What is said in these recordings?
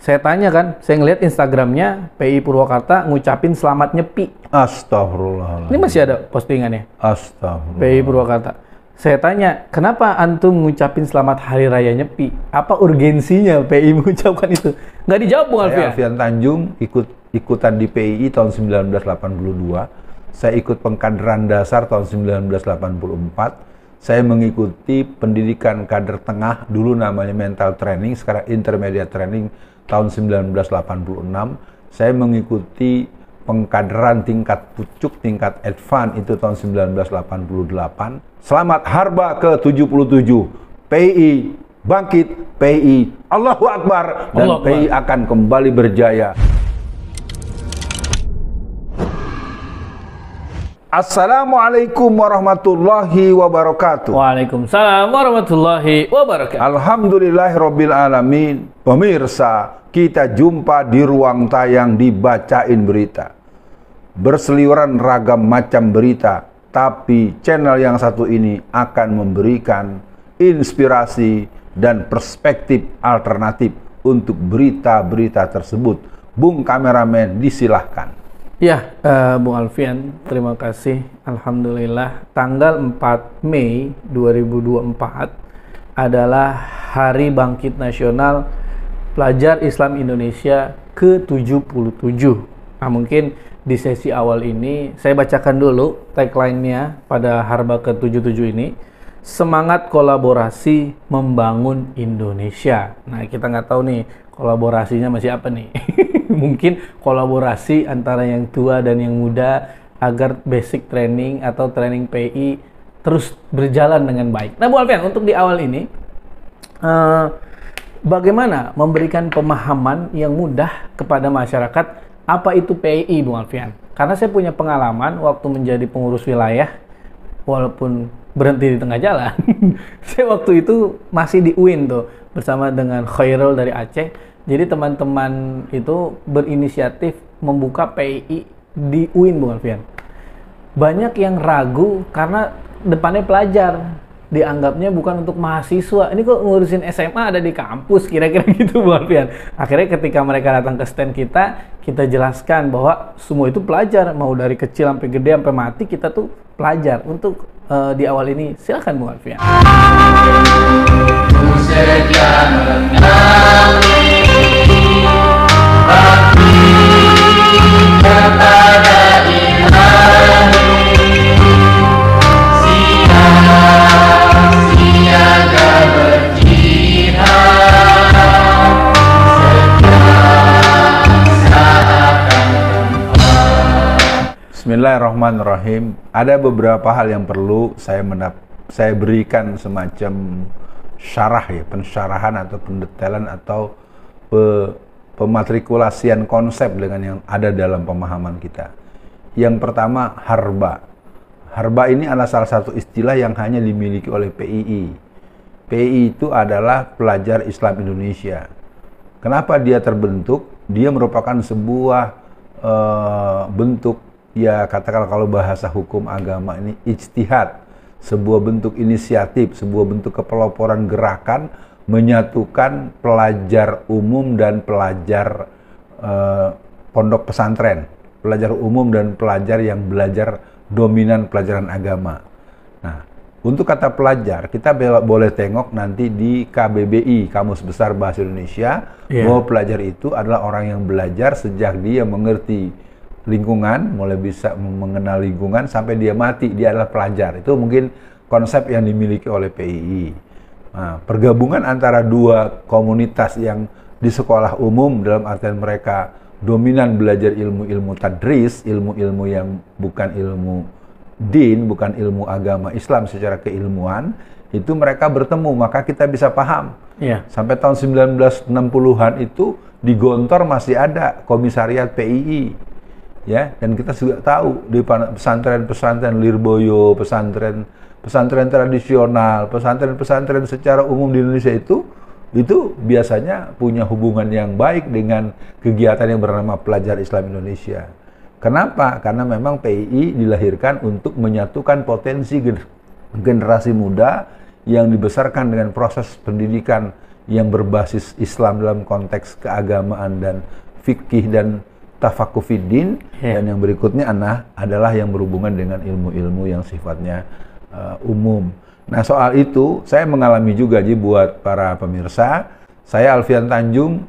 Saya tanya kan, saya ngeliat Instagramnya PI Purwakarta ngucapin selamat nyepi. Astagfirullahaladzim. Ini masih ada postingannya. Astagfirullah. PI Purwakarta. Saya tanya, kenapa antum ngucapin selamat hari raya nyepi? Apa urgensinya PI mengucapkan itu? Nggak dijawab, Bung Saya Alfian. Alfian Tanjung ikutan di PII tahun 1982. Saya ikut pengkaderan dasar tahun 1984. Saya mengikuti pendidikan kader tengah, dulu namanya mental training, sekarang intermediate training tahun 1986. Saya mengikuti pengkaderan tingkat pucuk, tingkat advance itu tahun 1988. Selamat Harba ke-77. PII bangkit, PII Allahu Akbar, dan Allahu Akbar. PII akan kembali berjaya. Assalamualaikum warahmatullahi wabarakatuh. Waalaikumsalam warahmatullahi wabarakatuh. Alhamdulillahirabbil alamin. Pemirsa, kita jumpa di ruang tayang dibacain berita. Berseliweran ragam macam berita, tapi channel yang satu ini akan memberikan inspirasi dan perspektif alternatif untuk berita-berita tersebut. Bung kameramen, disilahkan. Ya, Bung Alfian, terima kasih. Alhamdulillah, tanggal 4 Mei 2024 adalah Hari Bangkit Nasional Pelajar Islam Indonesia ke-77. Nah, mungkin di sesi awal ini saya bacakan dulu tagline-nya pada Harba ke-77 ini. Semangat kolaborasi membangun Indonesia. Nah, kita nggak tahu nih kolaborasinya masih apa nih. Mungkin kolaborasi antara yang tua dan yang muda agar basic training atau training PI terus berjalan dengan baik. Nah, Bu Alfian, untuk di awal ini bagaimana memberikan pemahaman yang mudah kepada masyarakat apa itu PI, Bung Alfian? Karena saya punya pengalaman waktu menjadi pengurus wilayah, walaupun berhenti di tengah jalan. Saya waktu itu masih di UIN tuh bersama dengan Khairul dari Aceh. Jadi teman-teman itu berinisiatif membuka PII di UIN, Bung Alfian. Banyak yang ragu karena depannya pelajar. Dianggapnya bukan untuk mahasiswa. Ini kok ngurusin SMA ada di kampus, kira-kira gitu, Bung Alfian. Akhirnya ketika mereka datang ke stand kita jelaskan bahwa semua itu pelajar. Mau dari kecil sampai gede sampai mati kita tuh pelajar. Untuk di awal ini silakan, Bung Alfian. Bismillahirrahmanirrahim. Ada beberapa hal yang perlu saya berikan semacam syarah ya, pensyarahan atau pendetailan atau pematrikulasian konsep dengan yang ada dalam pemahaman kita. Yang pertama, harba. Harba ini adalah salah satu istilah yang hanya dimiliki oleh PII. PII itu adalah Pelajar Islam Indonesia. Kenapa dia terbentuk? Dia merupakan sebuah bentuk, ya katakanlah kalau bahasa hukum agama ini ijtihad, sebuah bentuk inisiatif, sebuah bentuk kepeloporan gerakan menyatukan pelajar umum dan pelajar pondok pesantren, pelajar umum dan pelajar yang belajar dominan pelajaran agama. Nah, untuk kata pelajar, kita boleh tengok nanti di KBBI, Kamus Besar Bahasa Indonesia, bahwa pelajar itu adalah orang yang belajar sejak dia mengerti lingkungan, mulai bisa mengenal lingkungan sampai dia mati, dia adalah pelajar. Itu mungkin konsep yang dimiliki oleh PII. Nah, pergabungan antara dua komunitas yang di sekolah umum dalam artian mereka dominan belajar ilmu-ilmu tadris, ilmu-ilmu yang bukan ilmu din, bukan ilmu agama Islam secara keilmuan, itu mereka bertemu, maka kita bisa paham. Sampai tahun 1960-an itu di Gontor masih ada komisariat PII. Ya, dan kita juga tahu di pesantren-pesantren Lirboyo, pesantren tradisional, pesantren-pesantren secara umum di Indonesia itu biasanya punya hubungan yang baik dengan kegiatan yang bernama Pelajar Islam Indonesia. Kenapa? Karena memang PII dilahirkan untuk menyatukan potensi generasi muda yang dibesarkan dengan proses pendidikan yang berbasis Islam dalam konteks keagamaan dan fikih dan tafakuh fiddin, dan yang berikutnya adalah yang berhubungan dengan ilmu-ilmu yang sifatnya umum. Nah, soal itu saya mengalami juga, Ji, buat para pemirsa. Saya Alfian Tanjung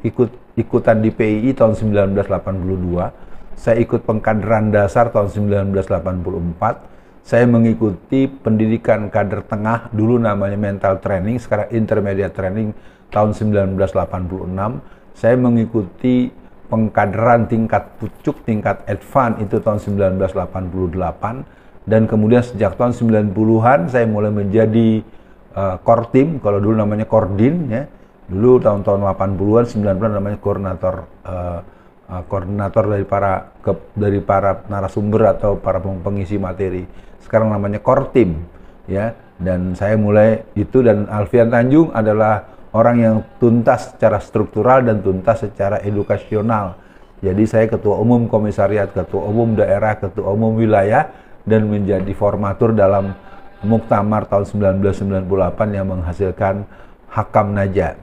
ikutan di PII tahun 1982. Saya ikut pengkaderan dasar tahun 1984. Saya mengikuti pendidikan kader tengah, dulu namanya mental training, sekarang intermediate training tahun 1986. Saya mengikuti pengkaderan tingkat pucuk, tingkat advance itu tahun 1988. Dan kemudian sejak tahun 90-an saya mulai menjadi Kortim, kalau dulu namanya Kordin, ya. Dulu tahun-tahun 80-an, 90-an namanya koordinator dari para narasumber atau para pengisi materi. Sekarang namanya Kortim, ya. Dan saya mulai itu, dan Alfian Tanjung adalah orang yang tuntas secara struktural dan tuntas secara edukasional. Jadi saya ketua umum komisariat, ketua umum daerah, ketua umum wilayah, dan menjadi formatur dalam Muktamar tahun 1998 yang menghasilkan Hakam Najah.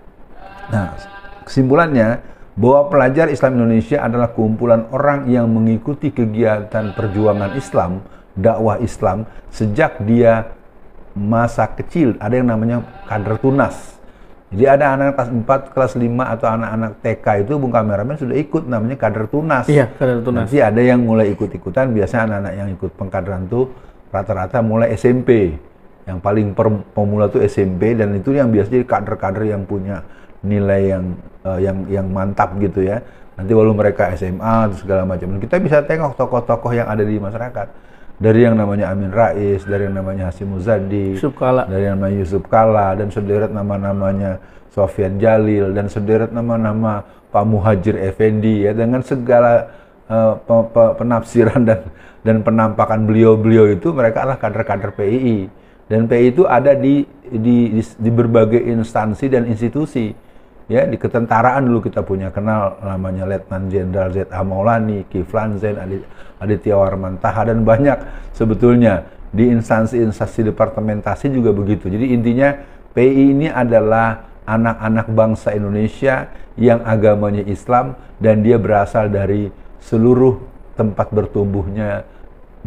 Nah, kesimpulannya bahwa pelajar Islam Indonesia adalah kumpulan orang yang mengikuti kegiatan perjuangan Islam, dakwah Islam sejak dia masa kecil. Ada yang namanya kader tunas. Jadi ada anak kelas 4, kelas 5 atau anak-anak TK itu, Bung Kameramen, sudah ikut, namanya kader tunas. Iya, kader tunas. Nanti ada yang mulai ikut-ikutan, biasanya anak-anak yang ikut pengkaderan itu rata-rata mulai SMP. Yang paling pemula itu SMP, dan itu yang biasanya kader-kader yang punya nilai yang mantap gitu ya. Nanti walau mereka SMA atau segala macam. Kita bisa tengok tokoh-tokoh yang ada di masyarakat. Dari yang namanya Amin Rais, dari yang namanya Hasyim Muzadi, dari yang namanya Yusuf Kala, dan sederet nama-namanya Sofyan Jalil, dan sederet nama-nama Pak Muhajir Effendi, ya, dengan segala penafsiran dan penampakan beliau-beliau itu, mereka adalah kader-kader PII. Dan PII itu ada di berbagai instansi dan institusi. Ya, di ketentaraan dulu kita punya kenal namanya Letnan Jenderal Z.A. Maulani, Kiflan Zain, Aditya Warman Taha, dan banyak sebetulnya di instansi-instansi departementasi juga begitu. Jadi intinya PII ini adalah anak-anak bangsa Indonesia yang agamanya Islam, dan dia berasal dari seluruh tempat bertumbuhnya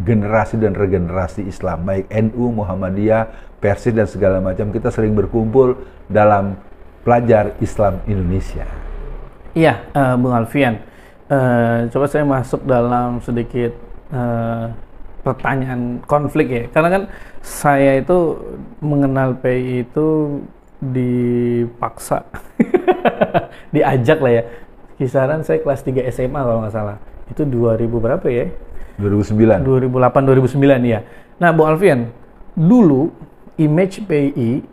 generasi dan regenerasi Islam, baik NU, Muhammadiyah, Persis, dan segala macam. Kita sering berkumpul dalam pelajar Islam Indonesia. Iya, Bung Alfian. Coba saya masuk dalam sedikit pertanyaan konflik ya. Karena kan saya itu mengenal PI itu dipaksa, diajak lah ya. Kisaran saya kelas 3 SMA kalau nggak salah. Itu 2000 berapa ya? 2009. 2008, 2009 ya. Nah, Bung Alfian, dulu image PI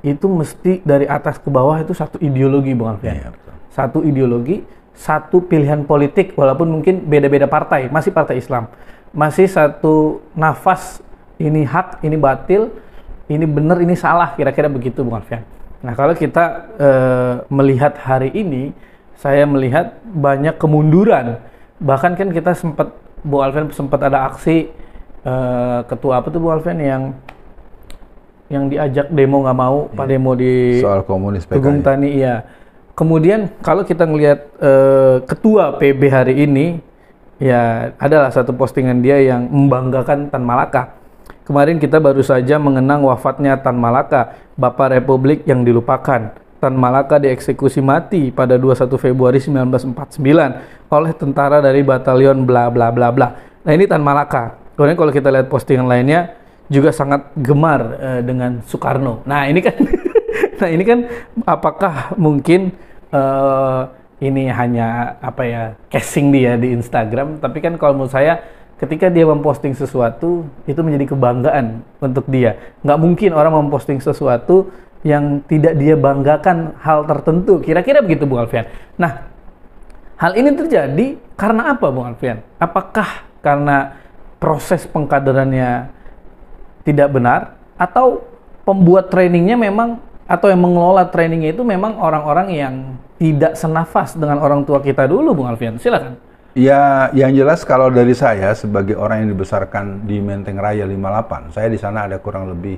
itu mesti dari atas ke bawah itu satu ideologi, Bung Alfian. Ya, satu ideologi, satu pilihan politik, walaupun mungkin beda-beda partai, masih partai Islam. Masih satu nafas, ini hak, ini batil, ini benar, ini salah, kira-kira begitu, Bung Alfian. Nah, kalau kita melihat hari ini, saya melihat banyak kemunduran. Bahkan kan kita sempat, Bung Alfian, sempat ada aksi ketua apa tuh, Bung Alfian, yang diajak demo nggak mau, Pak, demo di soal komunis PKI. Tugung Tani, iya. Kemudian kalau kita ngelihat ketua PB hari ini, ya adalah satu postingan dia yang membanggakan Tan Malaka. Kemarin kita baru saja mengenang wafatnya Tan Malaka, Bapak Republik yang dilupakan. Tan Malaka dieksekusi mati pada 21 Februari 1949 oleh tentara dari batalion bla bla bla bla. Nah, ini Tan Malaka. Kemudian kalau kita lihat postingan lainnya, juga sangat gemar dengan Soekarno. Nah, ini kan nah, ini kan apakah mungkin ini hanya apa ya, casing dia di Instagram, tapi kan kalau menurut saya ketika dia memposting sesuatu itu menjadi kebanggaan untuk dia. Nggak mungkin orang memposting sesuatu yang tidak dia banggakan hal tertentu. Kira-kira begitu, Bung Alfian. Nah, hal ini terjadi karena apa, Bung Alfian? Apakah karena proses pengkaderannya tidak benar, atau pembuat trainingnya memang, atau yang mengelola trainingnya itu memang orang-orang yang tidak senafas dengan orang tua kita dulu, Bung Alfian? Silakan. Ya, yang jelas kalau dari saya sebagai orang yang dibesarkan di Menteng Raya 58, saya di sana ada kurang lebih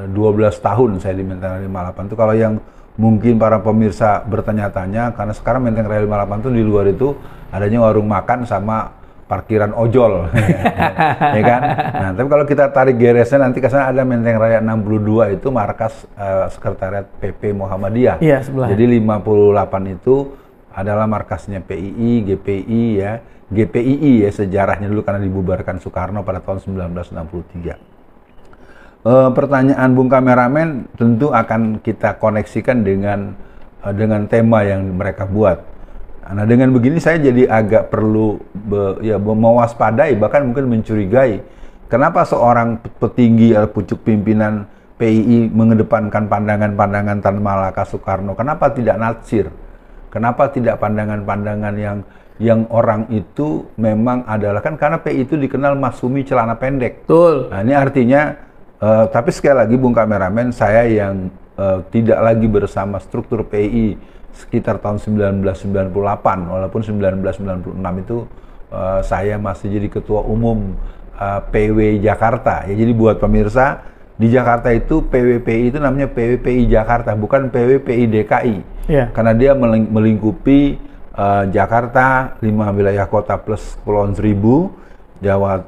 12 tahun saya di Menteng Raya 58 itu. Kalau yang Mungkin para pemirsa bertanya-tanya, karena sekarang Menteng Raya 58 itu di luar itu adanya warung makan sama parkiran ojol, ya kan? Nah, tapi kalau kita tarik garisnya nanti ke sana ada Menteng Raya 62 itu markas Sekretariat PP Muhammadiyah. Iya, sebelah. Jadi 58 itu adalah markasnya PII, GPI ya, GPII ya sejarahnya dulu karena dibubarkan Soekarno pada tahun 1963. Pertanyaan Bung Kameramen tentu akan kita koneksikan dengan tema yang mereka buat. Nah, dengan begini saya jadi agak perlu mewaspadai, bahkan mungkin mencurigai kenapa seorang petinggi atau pucuk pimpinan PII mengedepankan pandangan-pandangan Tan Malaka Soekarno. Kenapa tidak natsir? Kenapa tidak pandangan-pandangan yang orang itu memang adalah, kan karena PII itu dikenal masumi celana pendek. Betul. Nah, ini artinya tapi sekali lagi Bung Kameramen, saya yang tidak lagi bersama struktur PII sekitar tahun 1998, walaupun 1996 itu saya masih jadi ketua umum PW Jakarta. Ya, jadi buat pemirsa, di Jakarta itu PWPI itu namanya PWPI Jakarta, bukan PWPI DKI. Yeah. Karena dia melingkupi Jakarta, 5 wilayah kota plus Kepulauan Seribu, Jawa,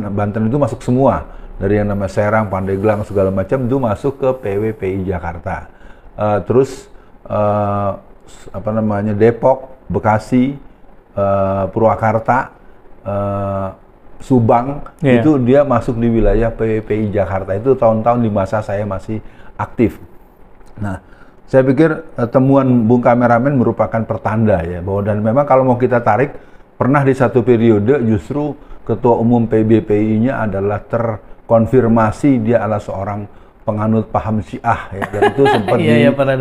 Banten itu masuk semua. Dari yang namanya Serang, Pandeglang, segala macam itu masuk ke PWPI Jakarta. Terus Depok, Bekasi, Purwakarta, Subang, itu dia masuk di wilayah PWPI Jakarta. Itu tahun-tahun di masa saya masih aktif. Nah, saya pikir temuan Bung Kameramen merupakan pertanda ya, bahwa dan memang kalau mau kita tarik, pernah di satu periode justru ketua umum PBPI-nya adalah terkonfirmasi dia adalah seorang penganut paham Syiah ya, dan itu sempat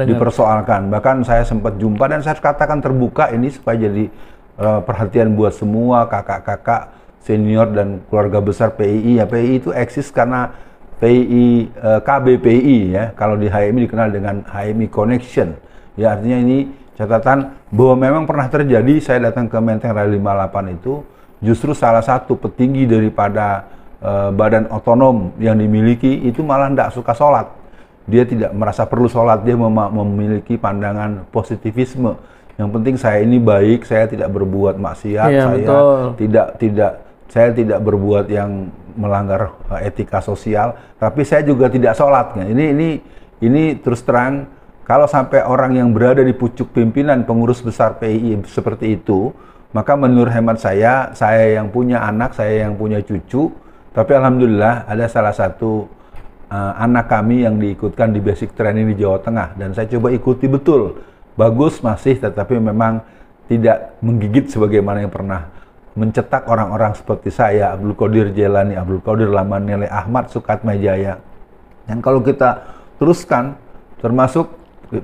dipersoalkan. Bahkan saya sempat jumpa dan saya katakan terbuka ini supaya jadi perhatian buat semua kakak-kakak senior dan keluarga besar PII. Ya, PII itu eksis karena PII KBPI ya. Kalau di HMI dikenal dengan HMI Connection. Ya, artinya ini catatan bahwa memang pernah terjadi saya datang ke Menteng Raya 58 itu justru salah satu petinggi daripada badan otonom yang dimiliki itu malah tidak suka sholat. Dia tidak merasa perlu sholat, dia memiliki pandangan positivisme. Yang penting saya ini baik, saya tidak berbuat maksiat, saya tidak berbuat yang melanggar etika sosial, tapi saya juga tidak sholat. Nah, ini terus terang, kalau sampai orang yang berada di pucuk pimpinan pengurus besar PII seperti itu, maka menurut hemat saya yang punya anak, saya yang punya cucu. Tapi alhamdulillah ada salah satu anak kami yang diikutkan di basic training di Jawa Tengah dan saya coba ikuti betul. Bagus masih, tetapi memang tidak menggigit sebagaimana yang pernah mencetak orang-orang seperti saya, Abdul Qadir Jailani, Abdul Qadir Lamanele, Ahmad Sukatmajaya. Dan kalau kita teruskan, termasuk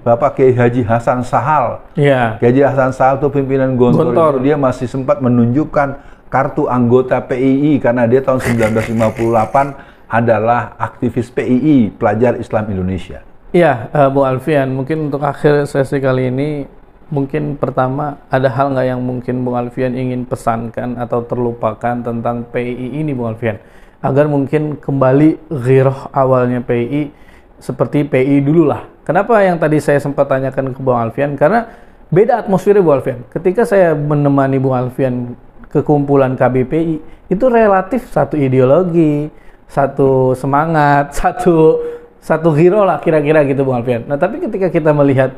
Bapak Kiai Haji Hasan Sahal. Yeah. Kiai Haji Hasan Sahal itu pimpinan Gontor. Itu dia masih sempat menunjukkan kartu anggota PII karena dia tahun 1958 adalah aktivis PII, pelajar Islam Indonesia. Iya, Bu Alfian, mungkin untuk akhir sesi kali ini, mungkin pertama ada hal nggak yang mungkin Bung Alfian ingin pesankan atau terlupakan tentang PII ini, Bung Alfian, agar mungkin kembali ghirah awalnya PII seperti PII dulu lah. Kenapa yang tadi saya sempat tanyakan ke Bung Alfian? Karena beda atmosfernya, Bung Alfian. Ketika saya menemani Bung Alfian ke kumpulan KBPI, itu relatif satu ideologi, satu semangat, satu hero lah kira-kira gitu, Bung Alfian. Nah, tapi ketika kita melihat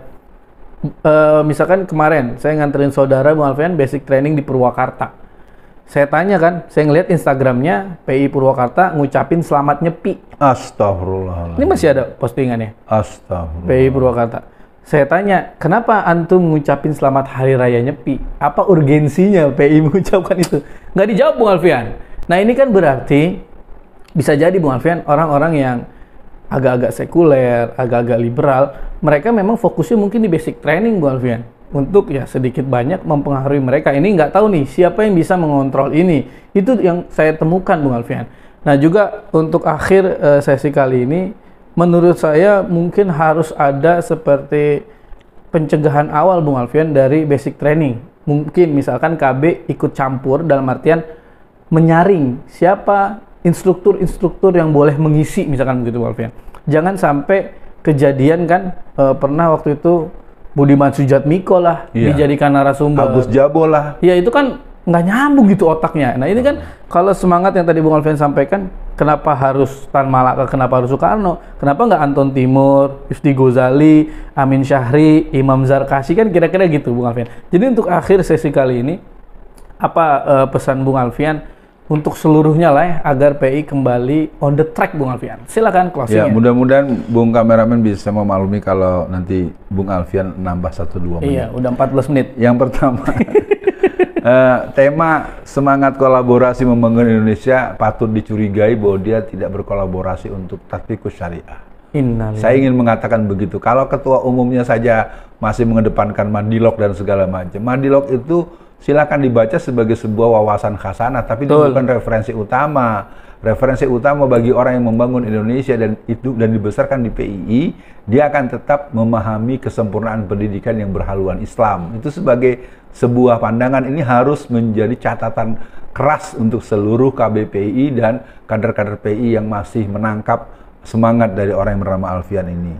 misalkan kemarin saya nganterin saudara Bung Alfian basic training di Purwakarta. Saya tanya kan, saya ngeliat Instagramnya PI Purwakarta ngucapin selamat nyepi. Astagfirullah. Ini masih ada postingannya. Astagfirullah. PI Purwakarta. Saya tanya, kenapa antum ngucapin selamat hari raya Nyepi? Apa urgensinya PI mengucapkan itu? Nggak dijawab, Bung Alfian. Nah, ini kan berarti bisa jadi, Bung Alfian, orang-orang yang agak-agak sekuler, agak-agak liberal, mereka memang fokusnya mungkin di basic training, Bung Alfian, untuk ya sedikit banyak mempengaruhi mereka. Ini nggak tahu nih siapa yang bisa mengontrol ini. Itu yang saya temukan, Bung Alfian. Nah, juga untuk akhir sesi kali ini, menurut saya mungkin harus ada seperti pencegahan awal, Bung Alfian, dari basic training. Mungkin misalkan KB ikut campur dalam artian menyaring siapa instruktur-instruktur yang boleh mengisi, misalkan begitu, Bung Alfian. Jangan sampai kejadian kan pernah waktu itu Budiman Sujatmiko lah dijadikan narasumber. Agus Jabo lah. Ya itu kan nggak nyambung gitu otaknya. Nah ini kan kalau semangat yang tadi Bung Alfian sampaikan, kenapa harus Tan Malaka, kenapa harus Soekarno, kenapa nggak Anton Timur, Ifti Gozali, Amin Syahri, Imam Zarkasi, kan kira-kira gitu Bung Alfian. Jadi untuk akhir sesi kali ini, apa pesan Bung Alfian untuk seluruhnya lah ya, agar PI kembali on the track Bung Alfian? Silakan closing. Ya, mudah-mudahan Bung kameramen bisa memaklumi kalau nanti Bung Alfian nambah 1-2 menit. Iya, udah 14 menit. Yang pertama, tema semangat kolaborasi membangun Indonesia patut dicurigai bahwa dia tidak berkolaborasi untuk tatbikus syariah. Saya ingin mengatakan begitu. Kalau ketua umumnya saja masih mengedepankan madilog dan segala macam. Madilog itu silakan dibaca sebagai sebuah wawasan khasanah, tapi itu bukan referensi utama. Referensi utama bagi orang yang membangun Indonesia dan dibesarkan di PII, dia akan tetap memahami kesempurnaan pendidikan yang berhaluan Islam. Itu sebagai sebuah pandangan, ini harus menjadi catatan keras untuk seluruh KBPI dan kader-kader PII yang masih menangkap semangat dari orang yang bernama Alfian ini.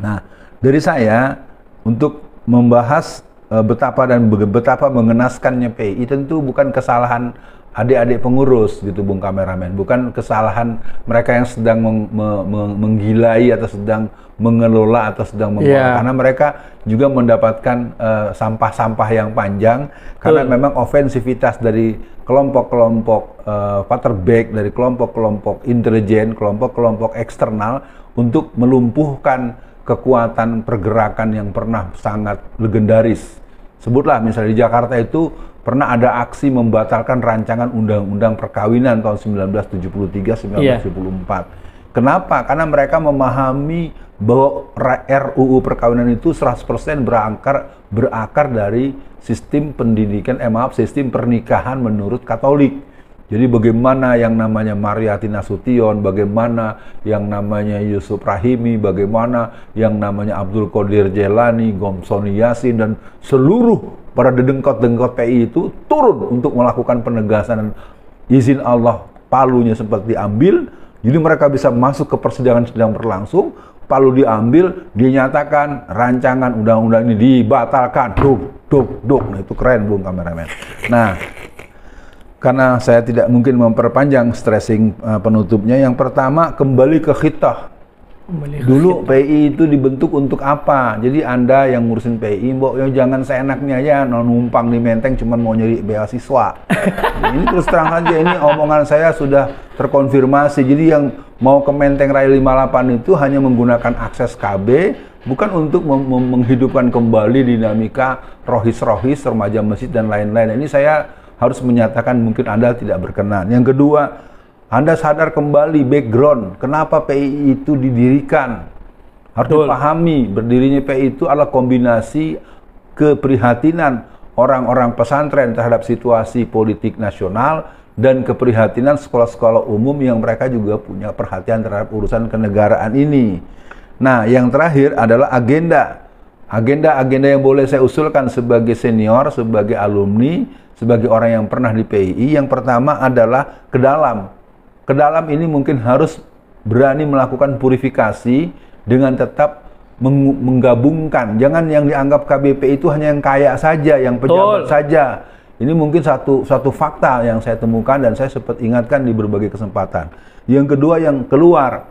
Nah, dari saya untuk membahas betapa mengenaskannya PII, tentu bukan kesalahan adik-adik pengurus gitu Bung kameramen, bukan kesalahan mereka yang sedang menggilai atau sedang mengelola atau sedang membawa, karena mereka juga mendapatkan sampah-sampah yang panjang karena memang ofensivitas dari kelompok-kelompok quarterback, dari kelompok-kelompok intelijen, kelompok-kelompok eksternal untuk melumpuhkan kekuatan pergerakan yang pernah sangat legendaris. Sebutlah misalnya di Jakarta itu pernah ada aksi membatalkan rancangan undang-undang perkawinan tahun 1973-1974. Kenapa? Karena mereka memahami bahwa RUU perkawinan itu 100% berakar dari sistem pendidikan, sistem pernikahan menurut Katolik. Jadi bagaimana yang namanya Mariyati Nasution, bagaimana yang namanya Yusuf Rahimi, bagaimana yang namanya Abdul Qadir Jailani, Gomsoni Yasin, dan seluruh para dedengkot-dengkot PI itu turun untuk melakukan penegasan izin Allah. Palunya sempat diambil, jadi mereka bisa masuk ke persidangan sedang berlangsung, palu diambil, dinyatakan rancangan undang-undang ini dibatalkan. Duk. Nah, itu keren Bung kameramen. Nah, karena saya tidak mungkin memperpanjang stressing penutupnya, yang pertama kembali ke khitah. Dulu PI itu dibentuk untuk apa? Jadi Anda yang ngurusin PI, jangan seenaknya aja numpang di Menteng cuma mau nyari beasiswa. Ini terus terang saja, ini omongan saya sudah terkonfirmasi. Jadi yang mau ke Menteng Raya 58 itu hanya menggunakan akses KB, bukan untuk menghidupkan kembali dinamika rohis-rohis, remaja masjid dan lain-lain. Ini saya harus menyatakan mungkin Anda tidak berkenan. Yang kedua, Anda sadar kembali background kenapa PII itu didirikan. Harus dipahami, berdirinya PII itu adalah kombinasi keprihatinan orang-orang pesantren terhadap situasi politik nasional dan keprihatinan sekolah-sekolah umum yang mereka juga punya perhatian terhadap urusan kenegaraan ini. Nah, yang terakhir adalah agenda. Agenda-agenda yang boleh saya usulkan sebagai senior, sebagai alumni, sebagai orang yang pernah di PII, yang pertama adalah ke dalam. Ke dalam ini mungkin harus berani melakukan purifikasi dengan tetap menggabungkan. Jangan yang dianggap KBPI itu hanya yang kaya saja, yang pejabat saja. Ini mungkin satu fakta yang saya temukan dan saya sempat ingatkan di berbagai kesempatan. Yang kedua, yang keluar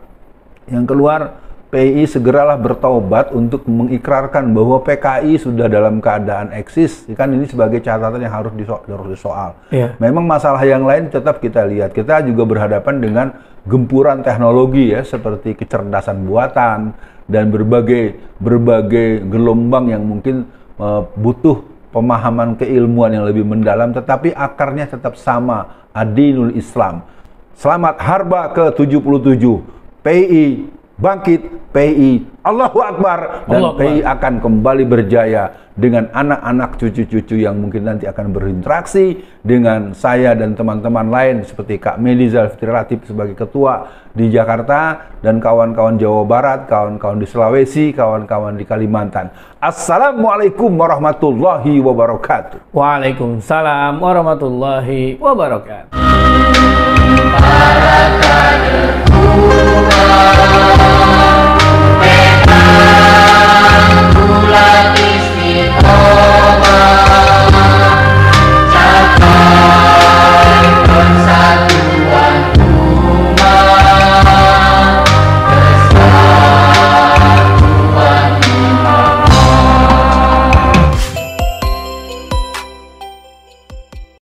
PII segeralah bertaubat untuk mengikrarkan bahwa PKI sudah dalam keadaan eksis. Kan ini sebagai catatan yang harus disoal. Memang masalah yang lain tetap kita lihat. Kita juga berhadapan dengan gempuran teknologi ya, seperti kecerdasan buatan dan berbagai gelombang yang mungkin butuh pemahaman keilmuan yang lebih mendalam, tetapi akarnya tetap sama, adinul Islam. Selamat Harba ke-77. PII bangkit, PII Allahu Akbar, dan PII akan kembali berjaya dengan anak-anak cucu-cucu yang mungkin nanti akan berinteraksi dengan saya dan teman-teman lain seperti Kak Meli Zalfitri Latif sebagai ketua di Jakarta dan kawan-kawan Jawa Barat, kawan-kawan di Sulawesi, kawan-kawan di Kalimantan. Assalamualaikum warahmatullahi wabarakatuh. Waalaikumsalam warahmatullahi wabarakatuh. Para kader